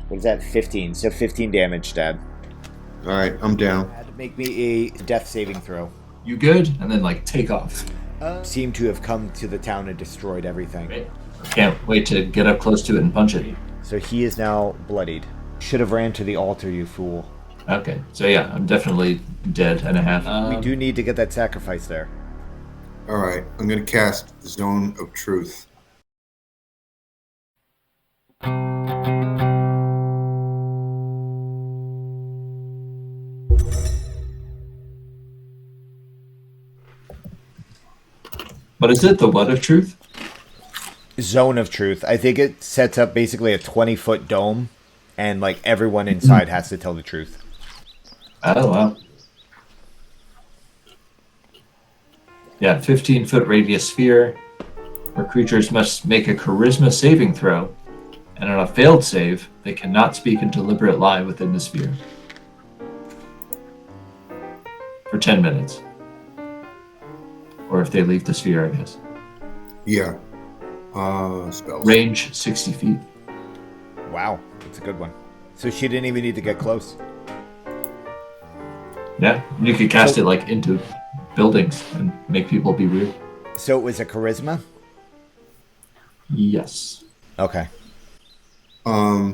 What is that? 15. So 15 damage, Dad. All right, I'm down. Dad, make me a death saving throw. You good? And then like take off. Seem to have come to the town and destroyed everything. Right. Can't wait to get up close to it and punch it. So he is now bloodied. Should have ran to the altar, you fool. Okay, so yeah, I'm definitely dead and a half. We do need to get that sacrifice there. All right, I'm going to cast Zone of Truth. But is it the what of truth? Zone of Truth. I think it sets up basically a 20-foot dome, and like everyone inside has to tell the truth. Oh, wow. Yeah, 15-foot radius sphere, where creatures must make a charisma saving throw, and on a failed save, they cannot speak a deliberate lie within the sphere. For 10 minutes. Or if they leave the sphere, I guess. Yeah. Spells. Range 60 feet. Wow, that's a good one. So she didn't even need to get close. Yeah, you could cast it like into buildings and make people be weird. So it was a charisma? Yes. Okay. Yeah,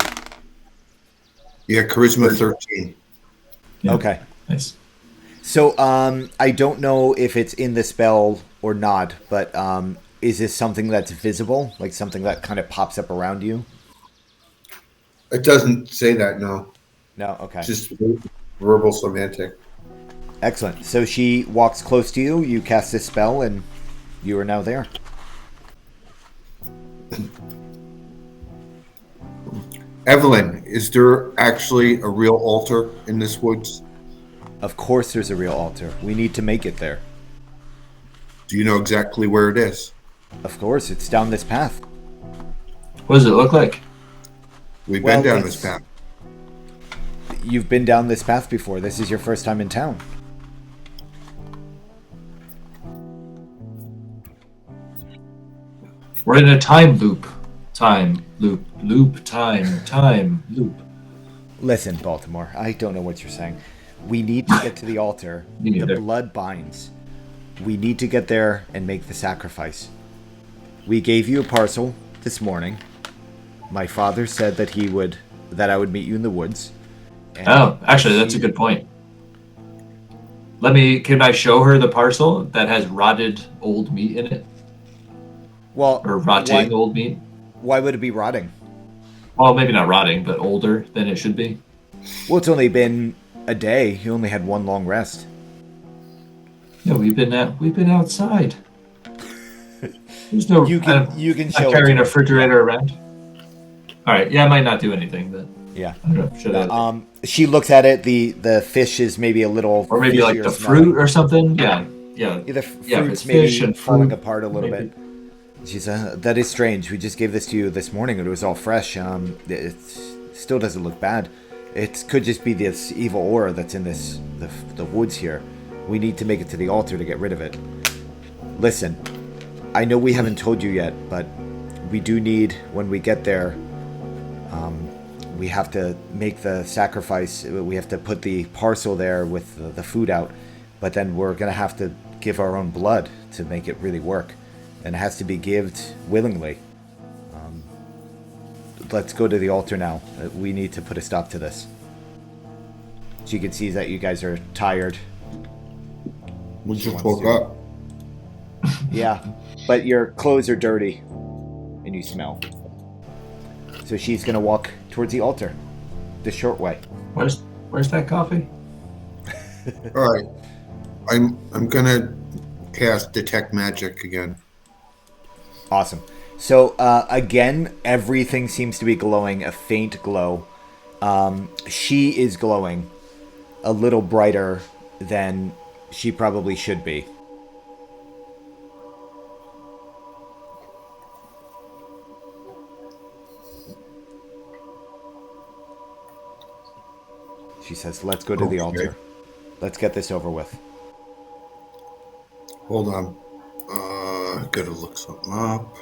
Charisma 13. Yeah. Okay. Nice. So I don't know if it's in the spell or not, but is this something that's visible? Like something that kind of pops up around you? It doesn't say that, no. No? Okay. Just verbal semantic. Excellent. So she walks close to you, you cast this spell, and you are now there. Evelyn, is there actually a real altar in this woods? Of course there's a real altar. We need to make it there. Do you know exactly where it is? Of course, it's down this path. What does it look like? We've Well, been down it's- this path. You've been down this path before. This is your first time in town. We're in a time loop. Time loop. Loop. Time loop. Listen, Baltimore, I don't know what you're saying. We need to get to the altar. Me neither. The blood binds. We need to get there and make the sacrifice. We gave you a parcel this morning. My father said that I would meet you in the woods. And Oh, actually, that's a good point. Can I show her the parcel that has rotted old meat in it? Well, Or rotting old meat? why would it be rotting? Well, maybe not rotting, but older than it should be. Well, it's only been a day. You only had one long rest. Yeah, we've been outside. There's no. You can show not it carrying to a her. refrigerator around. All right. Yeah, I might not do anything, but Yeah. I don't know. Should I? She looks at it. The fish is maybe a little, Or maybe like fishy the smelling. fruit or something. Yeah. Yeah. The Yeah, if fruit's it's maybe fish and falling fruit, apart a little maybe. bit. She's that is strange. We just gave this to you this morning, and it was all fresh. It still doesn't look bad. It could just be this evil aura that's in the woods here. We need to make it to the altar to get rid of it. Listen, I know we haven't told you yet, but we do need, when we get there, we have to make the sacrifice. We have to put the parcel there with the food out, but then we're going to have to give our own blood to make it really work. And it has to be given willingly. Let's go to the altar now. We need to put a stop to this. She can see that you guys are tired. We just wants woke to. up. Yeah, but your clothes are dirty, and you smell. So she's gonna walk towards the altar, the short way. Where's that coffee? All right. I'm gonna cast Detect Magic again. Awesome. So again, everything seems to be glowing a faint glow. She is glowing a little brighter than she probably should be. She says, let's go to the Okay. altar. Let's get this over with. Hold on. Gotta look something up.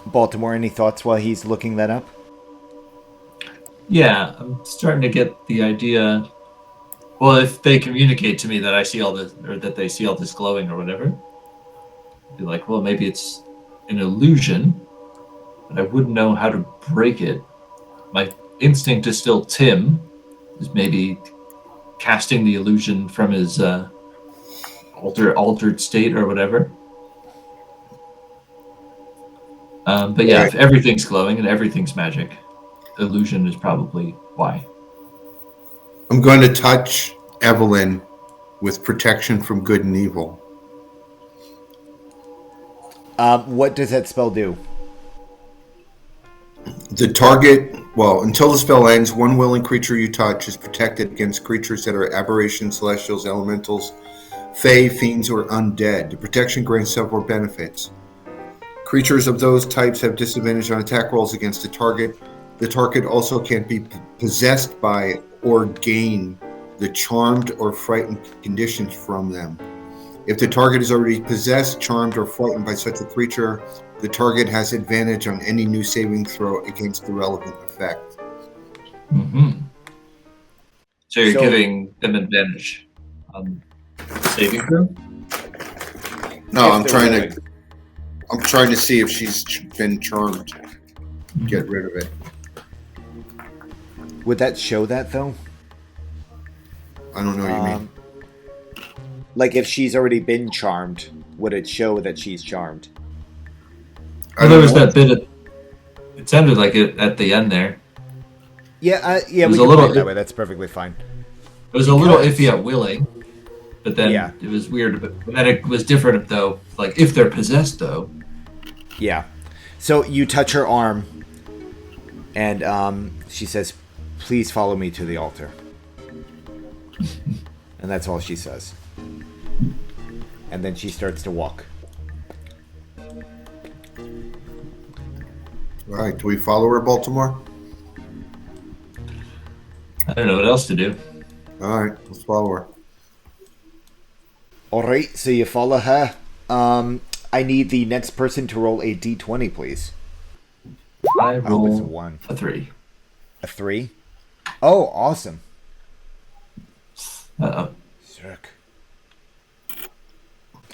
Baltimore, any thoughts while he's looking that up? Yeah, I'm starting to get the idea. Well, if they communicate to me that I see all this, or that they see all this glowing or whatever, I'd be like, well, maybe it's an illusion, but I wouldn't know how to break it. My instinct is still Tim, is maybe casting the illusion from his altered state or whatever. But yeah, if everything's glowing and everything's magic, illusion is probably why. I'm going to touch Evelyn with protection from good and evil. What does that spell do? The target, until the spell ends, one willing creature you touch is protected against creatures that are aberrations, celestials, elementals, fae, fiends, or undead. The protection grants several benefits. Creatures of those types have disadvantage on attack rolls against the target. The target also can't be possessed by or gain the charmed or frightened conditions from them. If the target is already possessed, charmed, or frightened by such a creature, the target has advantage on any new saving throw against the relevant effect. Mm-hmm. So you're giving them advantage on saving throw? No, I'm trying to see if she's been charmed. Get rid of it. Would that show that though? I don't know what you mean. Like if she's already been charmed, would it show that she's charmed? Well, there was that bit. It sounded like it at the end there. Yeah, It was we a can little. play it that way. That's perfectly fine. It was a little iffy at willing, but then Yeah. it was weird. But then it was different though. Like if they're possessed though. Yeah. So you touch her arm, and she says, "Please follow me to the altar." And that's all she says. And then she starts to walk. All right, do we follow her, Baltimore? I don't know what else to do. All right, let's follow her. All right, so you follow her. I need the next person to roll a d20, please. I roll it's a 1. A 3. A 3? Oh, awesome. Uh-oh. Sick.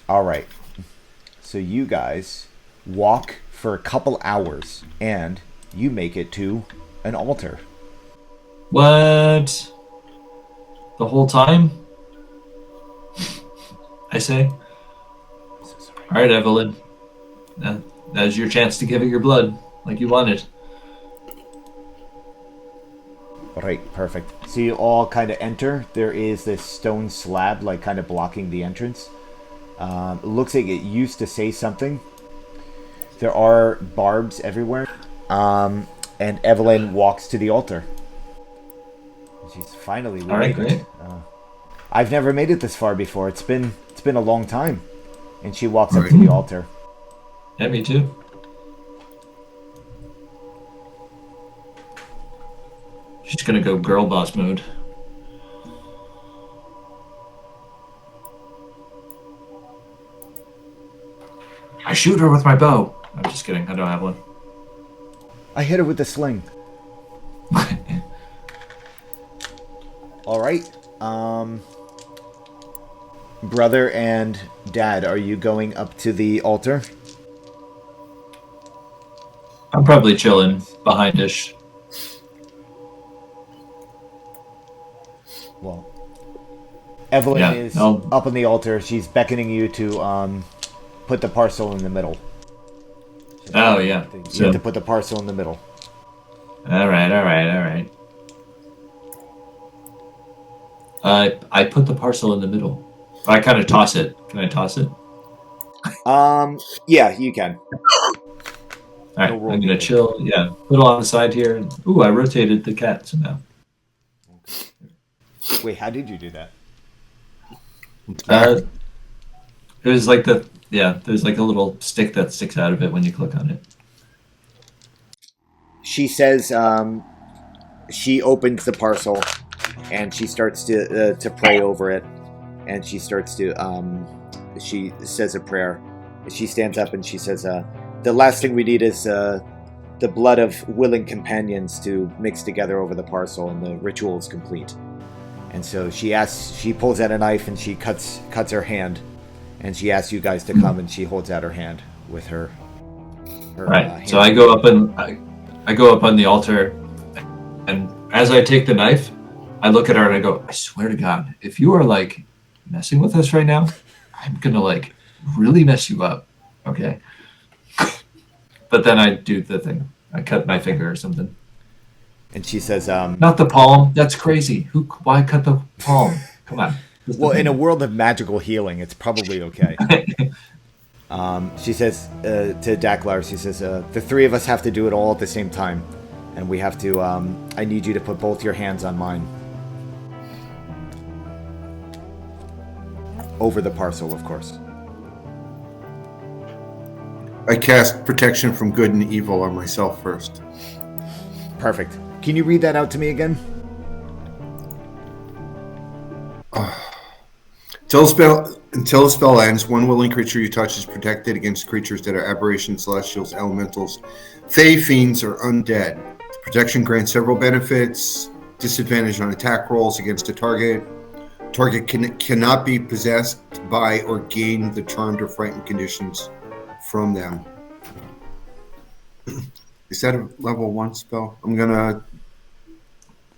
All right. So you guys walk for a couple hours, and you make it to an altar. What? The whole time? I say. So sorry. All right, Evelyn. Now's your chance to give it your blood, like you wanted. All right, perfect. So you all kind of enter. There is this stone slab, like kind of blocking the entrance. It looks like it used to say something. There are barbs everywhere. And Evelyn walks to the altar. She's finally All right, made it. I've never made it this far before. It's been a long time. And she walks up to the altar. Yeah, me too. She's gonna go girl boss mode. I shoot her with my bow. I'm just kidding. I don't have one. I hit her with the sling. All right. Brother and Dad, are you going up to the altar? I'm probably chilling behind-ish. Well, Evelyn is up on the altar. She's beckoning you to put the parcel in the middle. Oh, yeah. You have to put the parcel in the middle. All right. I put the parcel in the middle. I kind of toss it. Can I toss it? Yeah, you can. All right, I'm gonna chill. Yeah, put it on the side here. Ooh, I rotated the cat somehow. Wait, how did you do that? It was like there's like a little stick that sticks out of it when you click on it. She says she opens the parcel and she starts to pray over it, and she starts to she says a prayer. She stands up and she says, "The last thing we need is the blood of willing companions to mix together over the parcel, and the ritual is complete. And so she pulls out a knife and she cuts her hand, and she asks you guys to come, and she holds out her hand with her right. hand. So I go up on the altar, and as I take the knife, I look at her and I go, I swear to God, if you are like messing with us right now, I'm gonna like really mess you up. Okay. But then I do the thing. I cut my finger or something. And she says, Not the palm. That's crazy. Why cut the palm? Come on. well, in a world of magical healing, it's probably okay. She says to Daklar, she says, the three of us have to do it all at the same time. And we have to, I need you to put both your hands on mine. Over the parcel, of course. I cast protection from good and evil on myself first. Perfect. Can you read that out to me again? Until the spell ends, one willing creature you touch is protected against creatures that are aberrations, celestials, elementals, fae, fiends, or undead. The protection grants several benefits. Disadvantage on attack rolls against a target. Target cannot be possessed by or gain the charmed or frightened conditions from them. Is that a level 1 spell?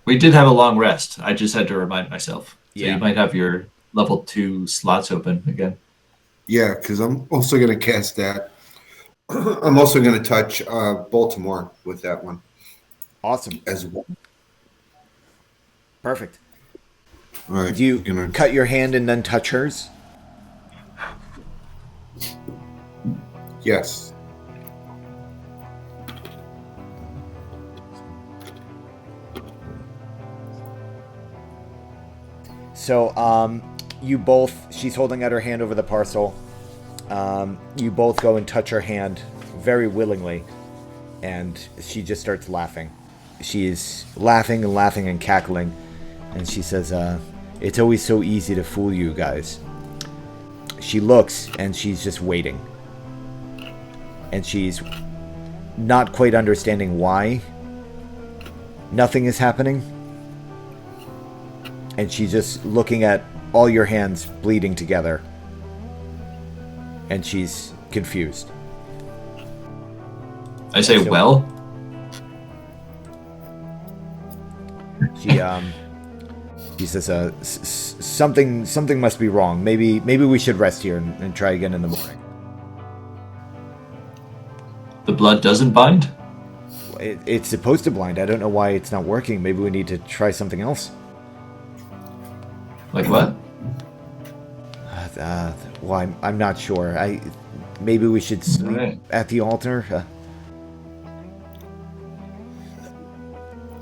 We did have a long rest. I just had to remind myself. So Yeah. you might have your level 2 slots open again. Yeah, because I'm also going to cast that. I'm also going to touch Baltimore with that one. Awesome. As well. Perfect. All right. Do you cut your hand and then touch hers? Yes. So, you both, she's holding out her hand over the parcel. You both go and touch her hand very willingly, and she just starts laughing. She's laughing and laughing and cackling, and she says, it's always so easy to fool you guys. She looks, and she's just waiting. And she's not quite understanding why nothing is happening. And she's just looking at all your hands bleeding together. And she's confused. I say, So- well, She says, something must be wrong. Maybe we should rest here and try again in the morning. the blood doesn't bind? It's supposed to blind. I don't know why it's not working. Maybe we need to try something else. Like what? Well, I'm not sure. Maybe we should sleep Right. at the altar.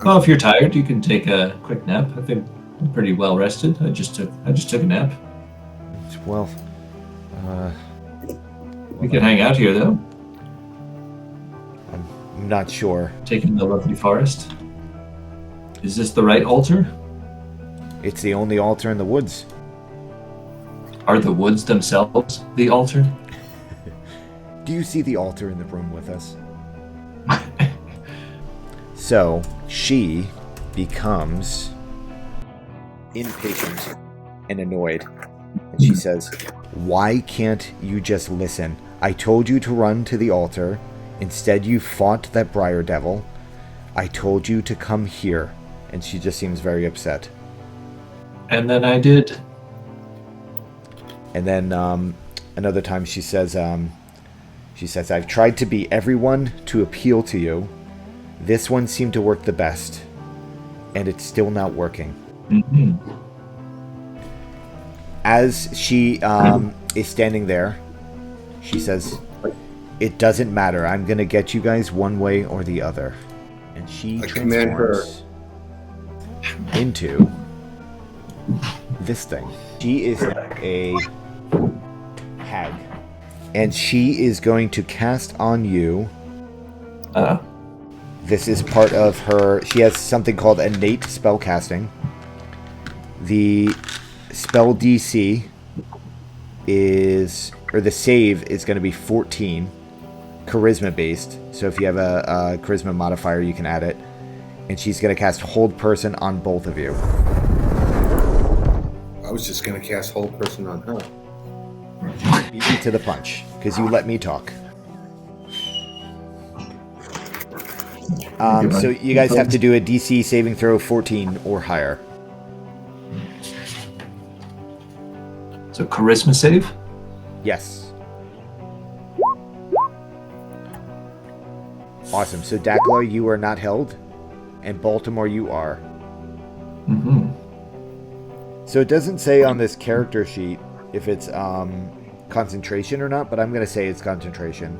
Well, if you're tired, you can take a quick nap. I think I'm pretty well rested. I just took a nap. Well, We can hang out here though, I'm not sure. taking the lovely forest. Is this the right altar? It's the only altar in the woods. Are the woods themselves the altar? Do you see the altar in the room with us? So, she becomes impatient and annoyed. And she says, why can't you just listen? I told you to run to the altar. Instead, you fought that briar devil. I told you to come here. And she just seems very upset. And then I did. And then another time she says, I've tried to be everyone to appeal to you. This one seemed to work the best. And it's still not working. Mm-hmm. As she is standing there, she says, it doesn't matter. I'm going to get you guys one way or the other. And she I command her. transforms into this thing. She is a hag. And she is going to cast on you. This is part of her. She has something called innate spellcasting. The spell DC is, or the save is going to be 14. charisma based. So if you have a charisma modifier, you can add it. And she's going to cast Hold Person on both of you. I was just going to cast Hold Person on her. Beat me to the punch, because you let me talk. So you guys have to do a DC saving throw 14 or higher. So charisma save? Yes. Awesome. So Daklar, you are not held, and Baltimore, you are. Mm-hmm. So it doesn't say on this character sheet if it's concentration or not, but I'm going to say it's concentration.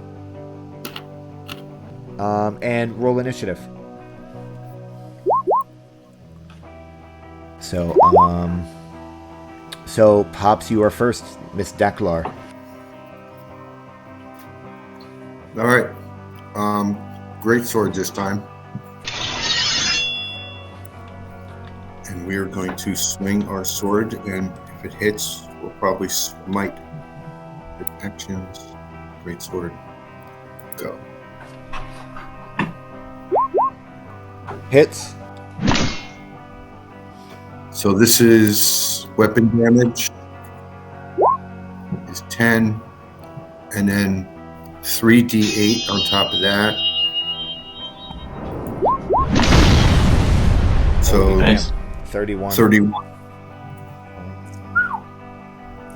And roll initiative. So Pops, you are first, Miss Daklar. All right. Great sword this time. And we are going to swing our sword, and if it hits, we'll probably smite. With actions. Great sword. Go. Hits. So this is weapon damage. Is 10. And then 3d8 on top of that. So Nice. 31. 31.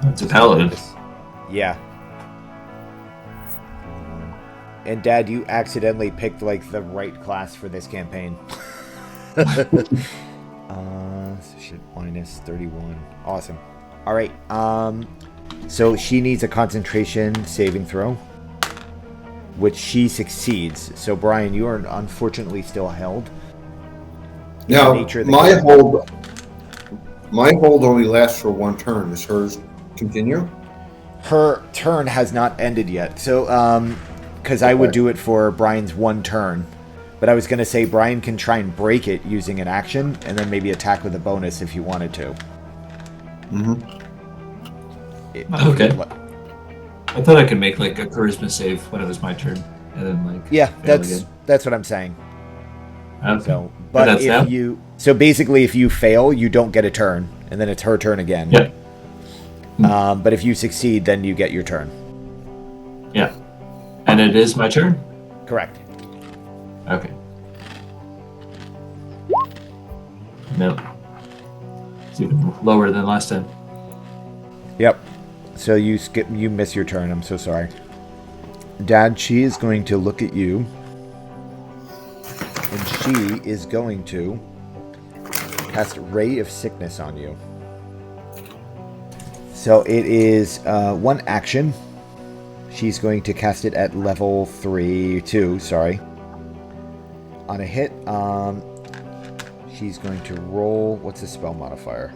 That's a paladin. Yeah. And Dad, you accidentally picked like the right class for this campaign. So shit, minus 31. Awesome. All right. So she needs a concentration saving throw, which she succeeds. So Brian, you are unfortunately still held. Now, my hold only lasts for one turn. Does hers continue? Her turn has not ended yet. So, because I would do it for Brian's one turn. But I was going to say Brian can try and break it using an action, and then maybe attack with a bonus if you wanted to. Mm-hmm. Okay. I thought I could make like a charisma save when it was my turn, and then like that's what I'm saying. Okay. So, but that's if basically if you fail, you don't get a turn, and then it's her turn again. Yep. But if you succeed, then you get your turn. Yeah. And it is my turn? Correct. Okay. No. It's even lower than last time. Yep. So you miss your turn. I'm so sorry. Dad, she is going to look at you. And she is going to cast Ray of Sickness on you. So it is one action. She's going to cast it at level 2, sorry. On a hit, she's going to roll... What's the spell modifier?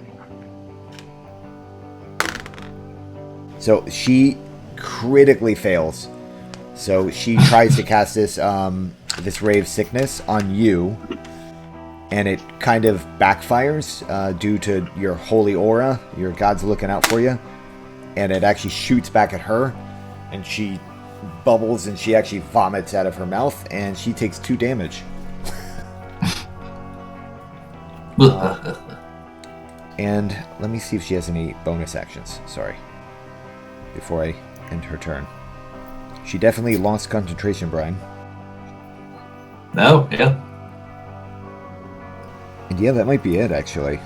So she critically fails. So she tries to cast this this Ray of Sickness on you, and it kind of backfires due to your holy aura. Your god's looking out for you, and it actually shoots back at her, and she bubbles and she actually vomits out of her mouth, and she takes 2 damage. And let me see if she has any bonus actions. Sorry. Before I end her turn. She definitely lost concentration, Brian. No, yeah. And yeah, that might be it, actually.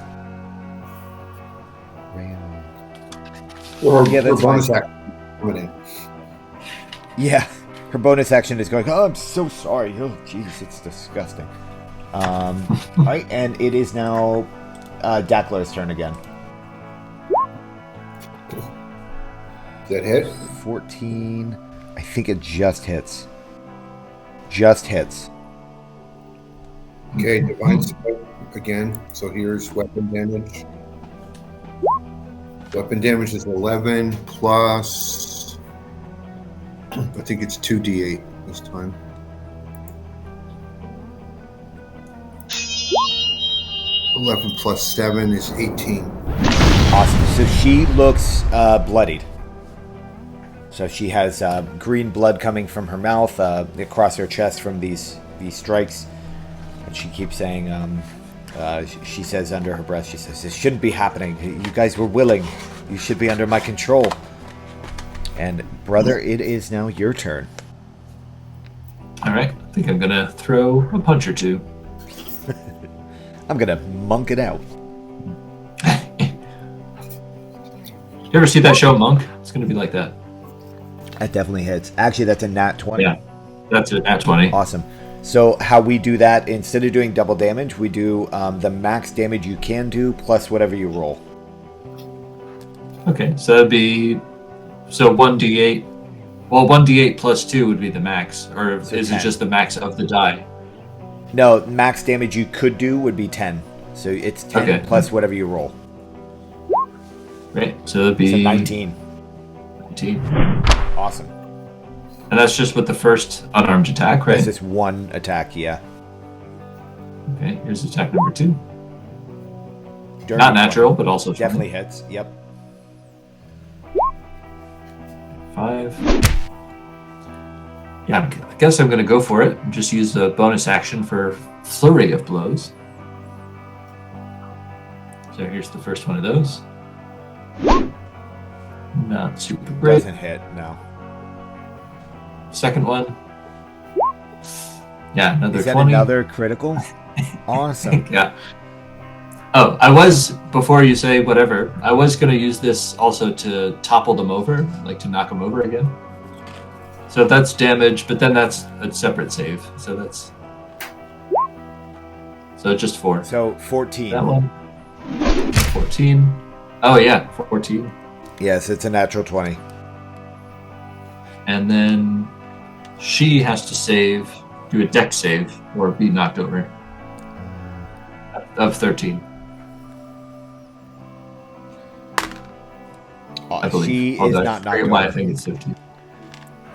Or yeah, that's bonus fine. action. Yeah, her bonus action is going, oh, I'm so sorry. Oh, jeez, it's disgusting. Alright, and it is now Daklar's turn again. Does that hit? 14. I think it just hits. Just hits. Okay, divine strike again. So here's weapon damage. Weapon damage is 11 plus... I think it's 2d8 this time. 11 plus 7 is 18. Awesome. So she looks bloodied. So she has green blood coming from her mouth across her chest from these strikes. And she keeps saying, she says under her breath, she says, "This shouldn't be happening. You guys were willing. You should be under my control." And brother, it is now your turn. All right. I think I'm going to throw a punch or two. I'm going to monk it out. You ever see that show, Monk? It's going to be like that. That definitely hits. Actually, that's a nat 20. Yeah, that's a nat 20. Awesome. So how we do that, instead of doing double damage, we do the max damage you can do plus whatever you roll. Okay, so that'd be 1d8. Well, 1d8 plus 2 would be the max, or So is 10. it just the max of the die? No, max damage you could do would be 10. So it's 10 Okay. plus whatever you roll. Right, so that'd be So 19. 19. Awesome. And that's just with the first unarmed attack, right? That's just one attack, yeah. Okay, here's attack number 2. Dirty Not natural, but also Definitely hits. Yep. 5. Yeah, I guess I'm going to go for it and just use the bonus action for Flurry of Blows. So here's the first one of those. Not super great. Doesn't hit, no. Second one. Yeah, another Is that 20. another critical? Awesome. Yeah. Oh, I was, before you say whatever, I was going to use this also to topple them over, like to knock them over again. So that's damage, but then that's a separate save. So that's... So just 4. So 14. That one. 14. Oh, yeah, 14. Yes, it's a natural 20. And then she has to save, do a dex save, or be knocked over. Of 13. I believe. She is Although not I forget knocked why I over. think it's 15.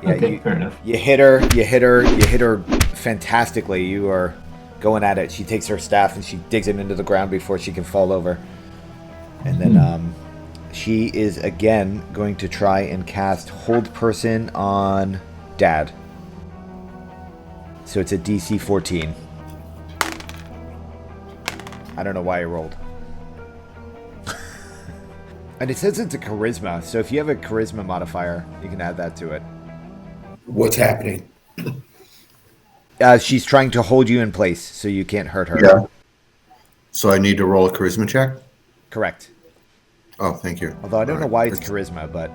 Yeah, Okay, fair enough. You hit her fantastically. You are going at it. She takes her staff and she digs it into the ground before she can fall over. And then she is again going to try and cast Hold Person on Dad. So it's a DC 14. I don't know why I rolled. And it says it's a charisma, so if you have a charisma modifier, you can add that to it. What's happening? She's trying to hold you in place so you can't hurt her. Yeah. So I need to roll a charisma check? Correct. Oh, thank you. Although I don't know All why right. it's charisma, but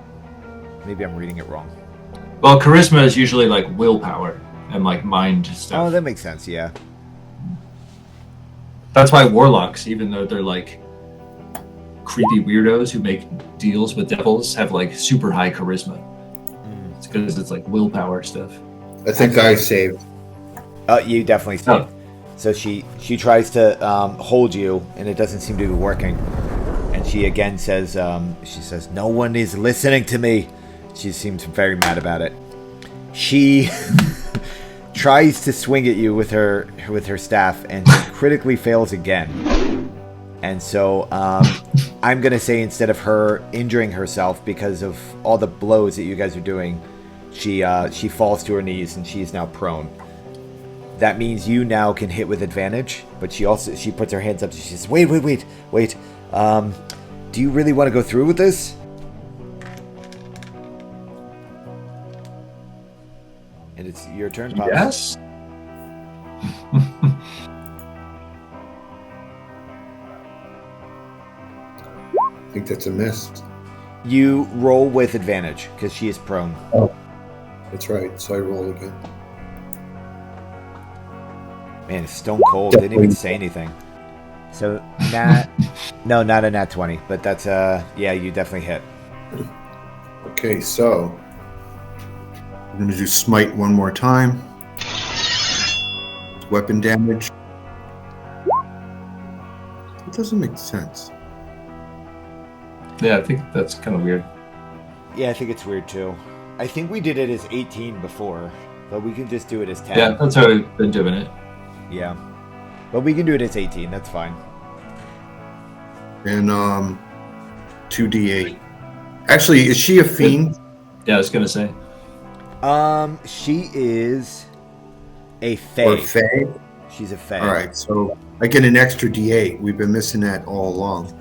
maybe I'm reading it wrong. Well, charisma is usually like willpower and like mind stuff. Oh, that makes sense, yeah. That's why warlocks, even though they're like creepy weirdos who make deals with devils, have like super high charisma. It's because it's like willpower stuff. I think I saved. You definitely see. Oh. So she tries to hold you, and it doesn't seem to be working. And she again says, "No one is listening to me." She seems very mad about it. She tries to swing at you with her staff, and she critically fails again. And so I'm gonna say, instead of her injuring herself because of all the blows that you guys are doing, she falls to her knees and she's now prone. That means you now can hit with advantage, but she puts her hands up and she says, Wait. Do you really want to go through with this? And it's your turn, Pops. Yes. I think that's a miss. You roll with advantage because she is prone. Oh, that's right. So I roll again. Man, it's stone cold. Didn't even say anything. So no, not a nat 20, but that's yeah, you definitely hit. Okay, so I'm going to do smite one more time. Weapon damage. It doesn't make sense. Yeah, I think that's kind of weird. Yeah, I think it's weird too. I think we did it as 18 before, but we can just do it as 10. Yeah, that's how we've been doing it. Yeah. But we can do it as 18, that's fine. And 2d8. Actually, is she a fiend? Yeah, I was gonna say. She is a Or fae. Fae? She's a fae. All right, so I get an extra D8. We've been missing that all along.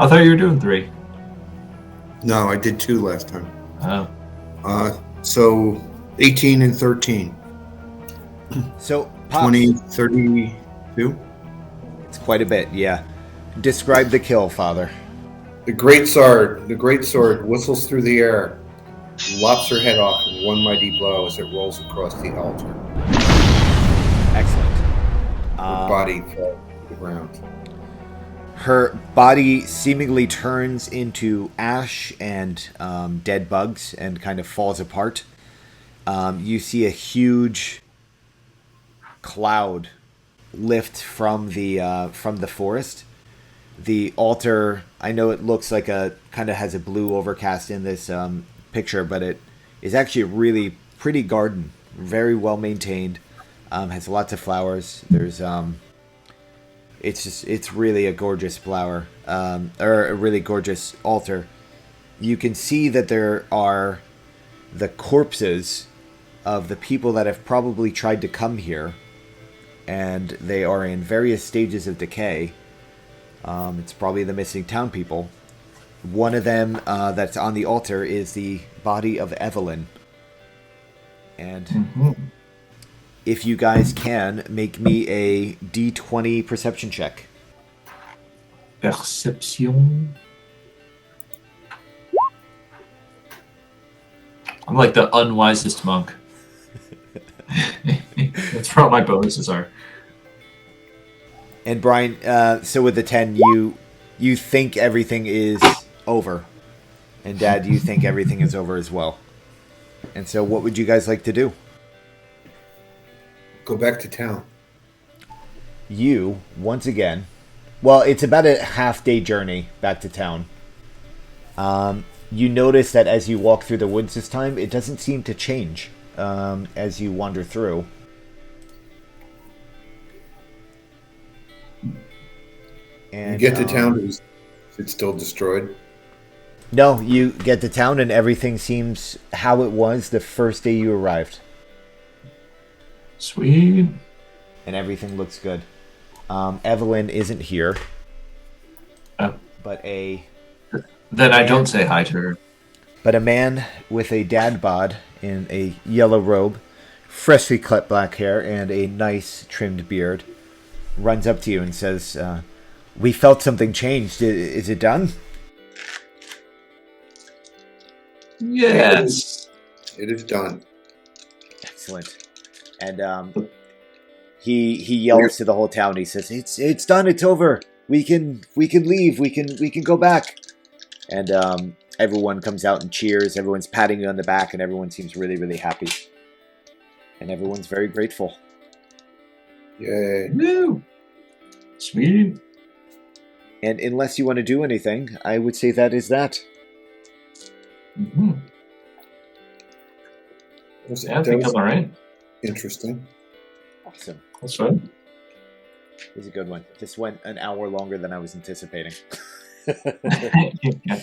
I thought you were doing 3. No, I did 2 last time. Oh. So 18 and 13. So, Pops, 20, 32. it's quite a bit, yeah. Describe the kill, Father. The great sword whistles through the air, lops her head off in one mighty blow as it rolls across the altar. Excellent. Her body fell to the ground. Her body seemingly turns into ash and dead bugs and kind of falls apart. You see a huge cloud lift from the forest. The altar, I know it looks like kind of has a blue overcast in this picture, but it is actually a really pretty garden, very well maintained, has lots of flowers. There's it's really a gorgeous flower, or a really gorgeous altar. You can see that there are the corpses of the people that have probably tried to come here, and they are in various stages of decay. It's probably the missing town people. One of them that's on the altar is the body of Evelyn. And if you guys can, make me a D20 perception check. Perception. I'm like the unwisest monk. That's what my bonuses are. And Brian, so with the 10, you think everything is over. And Dad, you think everything is over as well. And so what would you guys like to do? Go back to town. You, once again, well, it's about a half-day journey back to town. You notice that as you walk through the woods this time, it doesn't seem to change as you wander through. And, you get to town, is it still destroyed? No, you get to town and everything seems how it was the first day you arrived. Sweet. And everything looks good. Evelyn isn't here. Oh. But Then I don't say hi to her. But a man with a dad bod in a yellow robe, freshly cut black hair, and a nice trimmed beard runs up to you and says, we felt something changed. Is it done? Yes. It is done. Excellent. And he yells to the whole town. He says, "It's done. It's over. We can leave. We can go back." And everyone comes out and cheers. Everyone's patting you on the back, and everyone seems really, really happy. And everyone's very grateful. Yay! Woo. Sweet. And unless you want to do anything, I would say that is that. Mm-hmm. Yeah, I think I'm all right. Interesting. Awesome. That's right. It was a good one. This went an hour longer than I was anticipating. Yeah.